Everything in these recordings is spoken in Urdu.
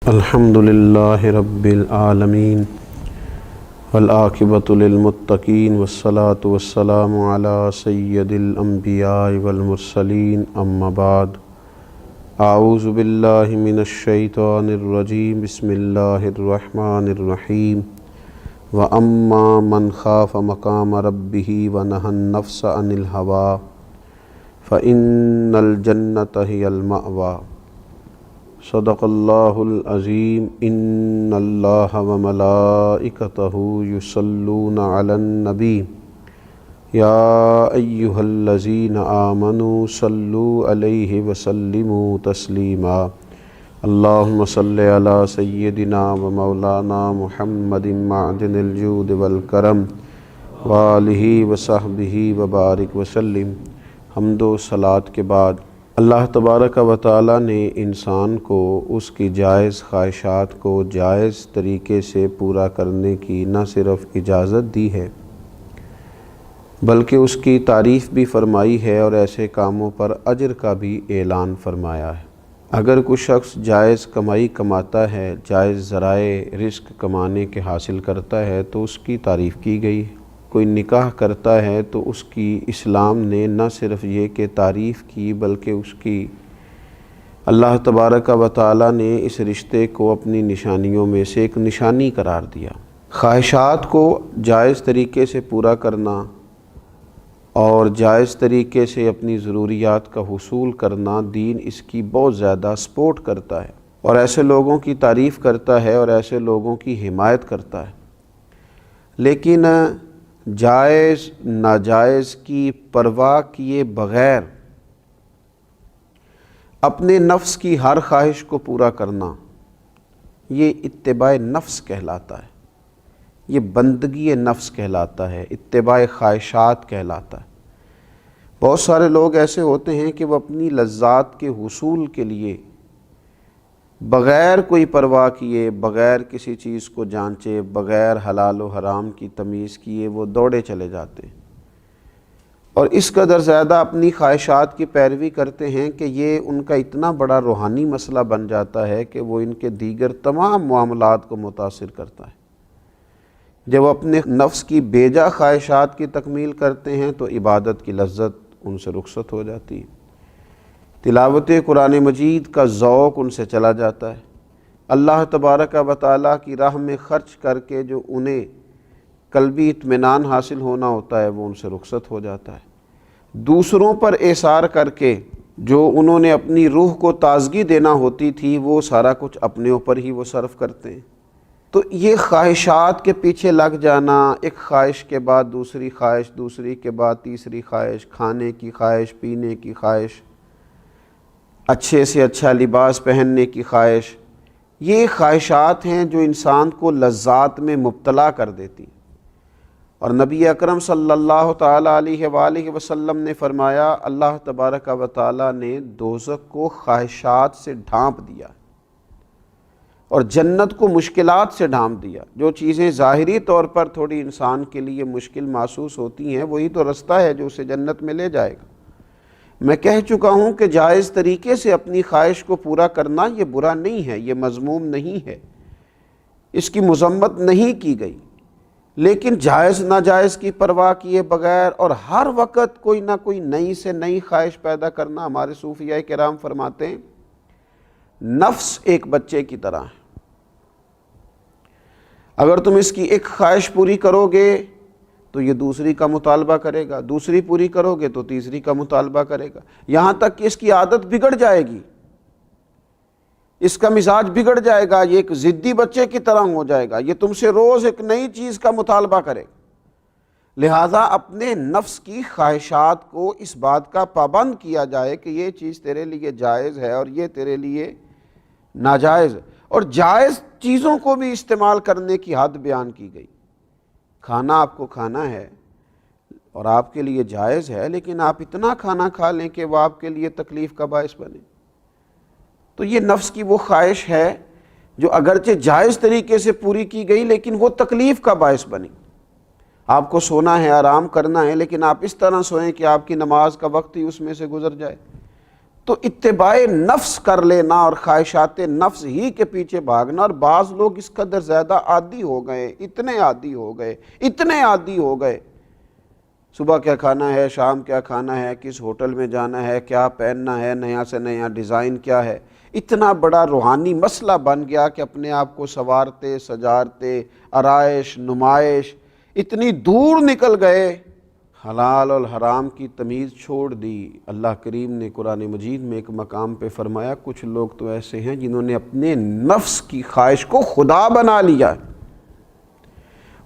الحمد للہ رب العالمین والعاقبۃ للمتقین والصلاة والسلام علی سید الانبیاء والمرسلین اما بعد اعوذ باللہ من الشیطان الرجیم بسم اللہ الرحمن الرحیم واما من خاف مقام ربہ ونہى النفس عن الہویٰ فإن الجنۃ ہی المأویٰ۔ صدق اللہ العظیم۔ ان اللہ وملائکتہ یصلون علی النبی یا ایہا الذین آمنوا صلوا علیہ وسلموا تسلیما۔ اللہم صل علی سیدنا ومولانا محمد معدن الجود والکرم وآلہ وصحبہ وبارک وسلم۔ حمد و صلاۃ کے بعد اللہ تبارک و تعالیٰ نے انسان کو اس کی جائز خواہشات کو جائز طریقے سے پورا کرنے کی نہ صرف اجازت دی ہے بلکہ اس کی تعریف بھی فرمائی ہے اور ایسے کاموں پر اجر کا بھی اعلان فرمایا ہے۔ اگر کوئی شخص جائز کمائی کماتا ہے، جائز ذرائع رزق کمانے کے حاصل کرتا ہے تو اس کی تعریف کی گئی ہے۔ کوئی نکاح کرتا ہے تو اس کی اسلام نے نہ صرف یہ کہ تعریف کی بلکہ اس کی اللہ تبارک و تعالیٰ نے اس رشتے کو اپنی نشانیوں میں سے ایک نشانی قرار دیا۔ خواہشات کو جائز طریقے سے پورا کرنا اور جائز طریقے سے اپنی ضروریات کا حصول کرنا، دین اس کی بہت زیادہ سپورٹ کرتا ہے اور ایسے لوگوں کی تعریف کرتا ہے اور ایسے لوگوں کی حمایت کرتا ہے۔ لیکن جائز ناجائز کی پرواہ کیے بغیر اپنے نفس کی ہر خواہش کو پورا کرنا، یہ اتباع نفس کہلاتا ہے، یہ بندگی نفس کہلاتا ہے، اتباع خواہشات کہلاتا ہے۔ بہت سارے لوگ ایسے ہوتے ہیں کہ وہ اپنی لذات کے حصول کے لیے بغیر کوئی پرواہ کیے، بغیر کسی چیز کو جانچے، بغیر حلال و حرام کی تمیز کیے وہ دوڑے چلے جاتے ہیں اور اس قدر زیادہ اپنی خواہشات کی پیروی کرتے ہیں کہ یہ ان کا اتنا بڑا روحانی مسئلہ بن جاتا ہے کہ وہ ان کے دیگر تمام معاملات کو متاثر کرتا ہے۔ جب وہ اپنے نفس کی بیجا خواہشات کی تکمیل کرتے ہیں تو عبادت کی لذت ان سے رخصت ہو جاتی ہے، تلاوت قرآن مجید کا ذوق ان سے چلا جاتا ہے، اللہ تبارک و تعالیٰ کی راہ میں خرچ کر کے جو انہیں قلبی اطمینان حاصل ہونا ہوتا ہے وہ ان سے رخصت ہو جاتا ہے۔ دوسروں پر اثار کر کے جو انہوں نے اپنی روح کو تازگی دینا ہوتی تھی وہ سارا کچھ اپنے اوپر ہی وہ صرف کرتے ہیں۔ تو یہ خواہشات کے پیچھے لگ جانا، ایک خواہش کے بعد دوسری خواہش، دوسری کے بعد تیسری خواہش، کھانے کی خواہش، پینے کی خواہش، اچھے سے اچھا لباس پہننے کی خواہش، یہ خواہشات ہیں جو انسان کو لذات میں مبتلا کر دیتی۔ اور نبی اکرم صلی اللہ تعالیٰ علیہ وآلہ وسلم نے فرمایا، اللہ تبارک و تعالیٰ نے دوزخ کو خواہشات سے ڈھانپ دیا اور جنت کو مشکلات سے ڈھانپ دیا۔ جو چیزیں ظاہری طور پر تھوڑی انسان کے لیے مشکل محسوس ہوتی ہیں وہی تو رستہ ہے جو اسے جنت میں لے جائے گا۔ میں کہہ چکا ہوں کہ جائز طریقے سے اپنی خواہش کو پورا کرنا یہ برا نہیں ہے، یہ مذموم نہیں ہے، اس کی مذمت نہیں کی گئی، لیکن جائز ناجائز کی پرواہ کیے بغیر اور ہر وقت کوئی نہ کوئی نئی سے نئی خواہش پیدا کرنا، ہمارے صوفیاء کرام فرماتے ہیں نفس ایک بچے کی طرح ہے، اگر تم اس کی ایک خواہش پوری کرو گے تو یہ دوسری کا مطالبہ کرے گا، دوسری پوری کرو گے تو تیسری کا مطالبہ کرے گا، یہاں تک کہ اس کی عادت بگڑ جائے گی، اس کا مزاج بگڑ جائے گا، یہ ایک ضدی بچے کی طرح ہو جائے گا، یہ تم سے روز ایک نئی چیز کا مطالبہ کرے گا۔ لہٰذا اپنے نفس کی خواہشات کو اس بات کا پابند کیا جائے کہ یہ چیز تیرے لیے جائز ہے اور یہ تیرے لیے ناجائز ہے، اور جائز چیزوں کو بھی استعمال کرنے کی حد بیان کی گئی۔ کھانا آپ کو کھانا ہے اور آپ کے لیے جائز ہے، لیکن آپ اتنا کھانا کھا لیں کہ وہ آپ کے لیے تکلیف کا باعث بنے، تو یہ نفس کی وہ خواہش ہے جو اگرچہ جائز طریقے سے پوری کی گئی لیکن وہ تکلیف کا باعث بنی۔ آپ کو سونا ہے، آرام کرنا ہے، لیکن آپ اس طرح سوئیں کہ آپ کی نماز کا وقت ہی اس میں سے گزر جائے، تو اتباع نفس کر لینا اور خواہشات نفس ہی کے پیچھے بھاگنا. اور بعض لوگ اس قدر زیادہ عادی ہو گئے، اتنے عادی ہو گئے، صبح کیا کھانا ہے، شام کیا کھانا ہے، کس ہوٹل میں جانا ہے، کیا پہننا ہے، نیا سے نیا ڈیزائن کیا ہے. اتنا بڑا روحانی مسئلہ بن گیا کہ اپنے آپ کو سوارتے سجارتے، آرائش نمائش، اتنی دور نکل گئے، حلال اور حرام کی تمیز چھوڑ دی. اللہ کریم نے قرآن مجید میں ایک مقام پہ فرمایا کچھ لوگ تو ایسے ہیں جنہوں نے اپنے نفس کی خواہش کو خدا بنا لیا،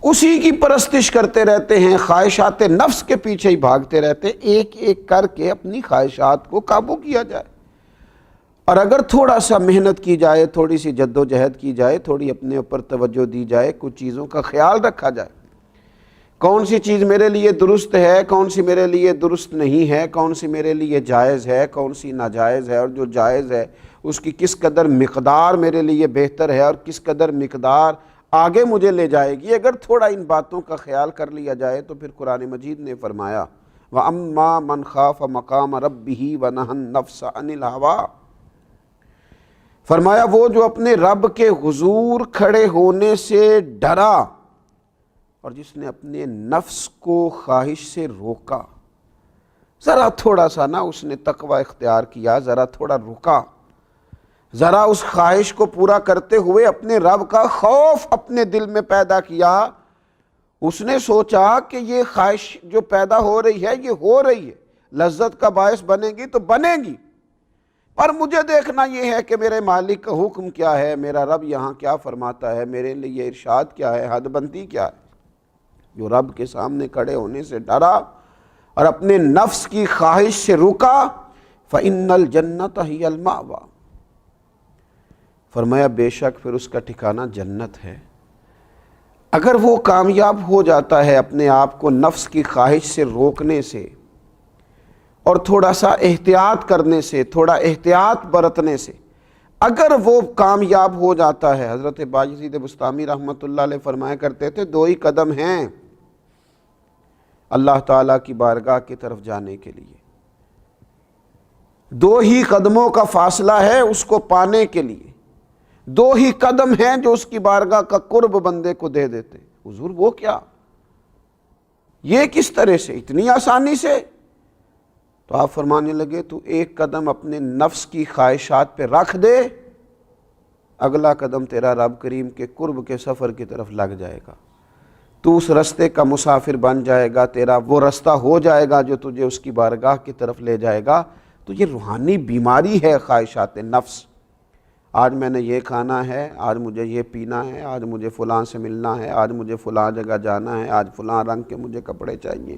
اسی کی پرستش کرتے رہتے ہیں، خواہشات نفس کے پیچھے ہی بھاگتے رہتے ہیں. ایک ایک کر کے اپنی خواہشات کو قابو کیا جائے، اور اگر تھوڑا سا محنت کی جائے، تھوڑی سی جد و جہد کی جائے، تھوڑی اپنے اوپر توجہ دی جائے، کچھ چیزوں کا خیال رکھا جائے، کون سی چیز میرے لیے درست ہے، کون سی میرے لیے درست نہیں ہے، کون سی میرے لیے جائز ہے، کون سی ناجائز ہے، اور جو جائز ہے اس کی کس قدر مقدار میرے لیے بہتر ہے اور کس قدر مقدار آگے مجھے لے جائے گی. اگر تھوڑا ان باتوں کا خیال کر لیا جائے تو پھر قرآن مجید نے فرمایا وَأَمَّا مَنْ خَافَ مَقَامَ رَبِّهِ وَنَهَى النَّفْسَ عَنِ الْهَوَىٰ، فرمایا وہ جو اپنے رب کے حضور کھڑے ہونے سے ڈرا اور جس نے اپنے نفس کو خواہش سے روکا، ذرا تھوڑا سا نا اس نے تقوی اختیار کیا، ذرا تھوڑا رکا، ذرا اس خواہش کو پورا کرتے ہوئے اپنے رب کا خوف اپنے دل میں پیدا کیا. اس نے سوچا کہ یہ خواہش جو پیدا ہو رہی ہے یہ ہو رہی ہے، لذت کا باعث بنے گی تو بنے گی، پر مجھے دیکھنا یہ ہے کہ میرے مالک کا حکم کیا ہے، میرا رب یہاں کیا فرماتا ہے، میرے لیے ارشاد کیا ہے، حد بندی کیا ہے. جو رب کے سامنے کھڑے ہونے سے ڈرا اور اپنے نفس کی خواہش سے رکا، فَإِنَّ الْجَنَّةَ هِيَ الْمَأْوَىٰ، فرمایا بے شک پھر اس کا ٹھکانہ جنت ہے. اگر وہ کامیاب ہو جاتا ہے اپنے آپ کو نفس کی خواہش سے روکنے سے اور تھوڑا سا احتیاط کرنے سے، تھوڑا احتیاط برتنے سے اگر وہ کامیاب ہو جاتا ہے، حضرت بایزید بسطامی رحمۃ اللہ علیہ فرمایا کرتے تھے 2 ہی قدم ہیں اللہ تعالیٰ کی بارگاہ کی طرف جانے کے لیے، 2 ہی قدموں کا فاصلہ ہے اس کو پانے کے لیے، 2 ہی قدم ہیں جو اس کی بارگاہ کا قرب بندے کو دے دیتے. حضور وہ کیا، یہ کس طرح سے، اتنی آسانی سے؟ تو آپ فرمانے لگے تو 1 قدم اپنے نفس کی خواہشات پہ رکھ دے، اگلا قدم تیرا رب کریم کے قرب کے سفر کی طرف لگ جائے گا، تو اس رستے کا مسافر بن جائے گا، تیرا وہ رستہ ہو جائے گا جو تجھے اس کی بارگاہ کی طرف لے جائے گا. تو یہ روحانی بیماری ہے خواہشات نفس. آج میں نے یہ کھانا ہے، آج مجھے یہ پینا ہے، آج مجھے فلاں سے ملنا ہے، آج مجھے فلاں جگہ جانا ہے، آج فلاں رنگ کے مجھے کپڑے چاہیے،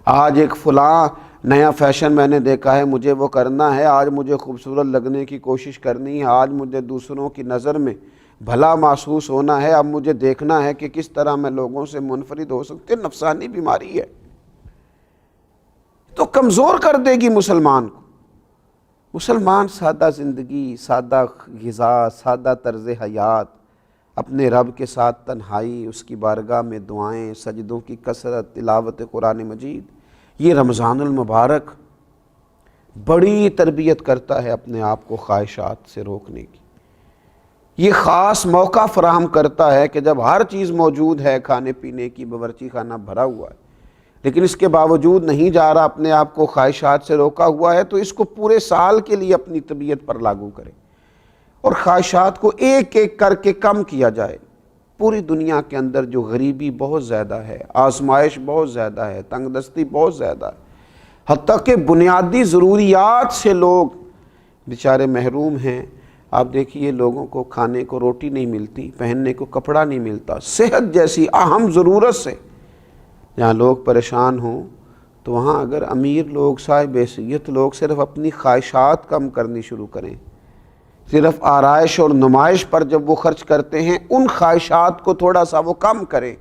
آج ایک فلاں نیا فیشن میں نے دیکھا ہے مجھے وہ کرنا ہے، آج مجھے خوبصورت لگنے کی کوشش کرنی ہے، آج مجھے دوسروں کی نظر میں بھلا محسوس ہونا ہے، اب مجھے دیکھنا ہے کہ کس طرح میں لوگوں سے منفرد ہو سکتے. نفسانی بیماری ہے، تو کمزور کر دے گی مسلمان کو. مسلمان سادہ زندگی، سادہ غذا، سادہ طرز حیات، اپنے رب کے ساتھ تنہائی، اس کی بارگاہ میں دعائیں، سجدوں کی کثرت، تلاوت قرآن مجید، یہ رمضان المبارک بڑی تربیت کرتا ہے اپنے آپ کو خواہشات سے روکنے کی. یہ خاص موقع فراہم کرتا ہے کہ جب ہر چیز موجود ہے، کھانے پینے کی باورچی خانہ بھرا ہوا ہے، لیکن اس کے باوجود نہیں جا رہا، اپنے آپ کو خواہشات سے روکا ہوا ہے، تو اس کو پورے سال کے لیے اپنی طبیعت پر لاگو کرے اور خواہشات کو ایک ایک کر کے کم کیا جائے. پوری دنیا کے اندر جو غریبی بہت زیادہ ہے، آزمائش بہت زیادہ ہے، تنگ دستی بہت زیادہ ہے، حتیٰ کہ بنیادی ضروریات سے لوگ بیچارے محروم ہیں. آپ دیکھیے لوگوں کو کھانے کو روٹی نہیں ملتی، پہننے کو کپڑا نہیں ملتا، صحت جیسی اہم ضرورت سے جہاں لوگ پریشان ہوں، تو وہاں اگر امیر لوگ، صاحب حیثیت لوگ صرف اپنی خواہشات کم کرنی شروع کریں، صرف آرائش اور نمائش پر جب وہ خرچ کرتے ہیں، ان خواہشات کو تھوڑا سا وہ کم کریں،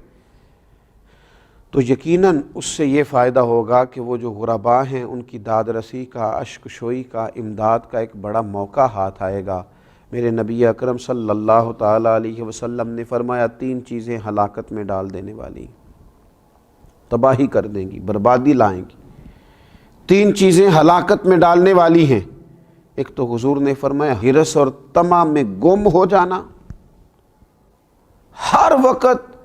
تو یقیناً اس سے یہ فائدہ ہوگا کہ وہ جو غرباء ہیں ان کی داد رسی کا، اشک شوئی کا، امداد کا ایک بڑا موقع ہاتھ آئے گا. میرے نبی اکرم صلی اللہ تعالیٰ علیہ وسلم نے فرمایا 3 چیزیں ہلاکت میں ڈال دینے والی، تباہی کر دیں گی، بربادی لائیں گی. 3 چیزیں ہلاکت میں ڈالنے والی ہیں. ایک تو حضور نے فرمایا ہرس اور طمع میں گم ہو جانا، ہر وقت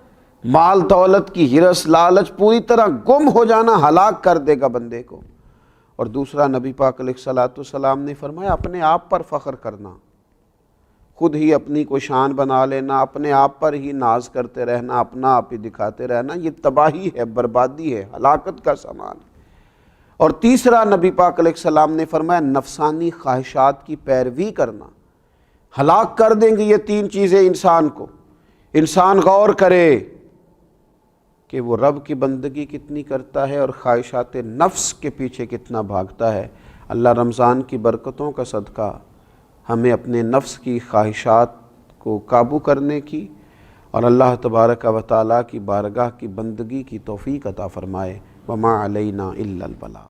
مال دولت کی ہرس لالچ پوری طرح گم ہو جانا ہلاک کر دے گا بندے کو۔ اور دوسرا نبی پاک علیہ الصلوۃ والسلام نے فرمایا اپنے آپ پر فخر کرنا، خود ہی اپنی کو شان بنا لینا، اپنے آپ پر ہی ناز کرتے رہنا، اپنا آپ ہی دکھاتے رہنا، یہ تباہی ہے، بربادی ہے، ہلاکت کا سامان ہے۔ اور تیسرا نبی پاک علیہ السلام نے فرمایا نفسانی خواہشات کی پیروی کرنا، ہلاک کر دیں گے یہ تین چیزیں انسان کو۔ انسان غور کرے کہ وہ رب کی بندگی کتنی کرتا ہے اور خواہشات نفس کے پیچھے کتنا بھاگتا ہے۔ اللہ رمضان کی برکتوں کا صدقہ ہمیں اپنے نفس کی خواہشات کو قابو کرنے کی اور اللہ تبارک و تعالیٰ کی بارگاہ کی بندگی کی توفیق عطا فرمائے۔ وما علینا الا البلاغ۔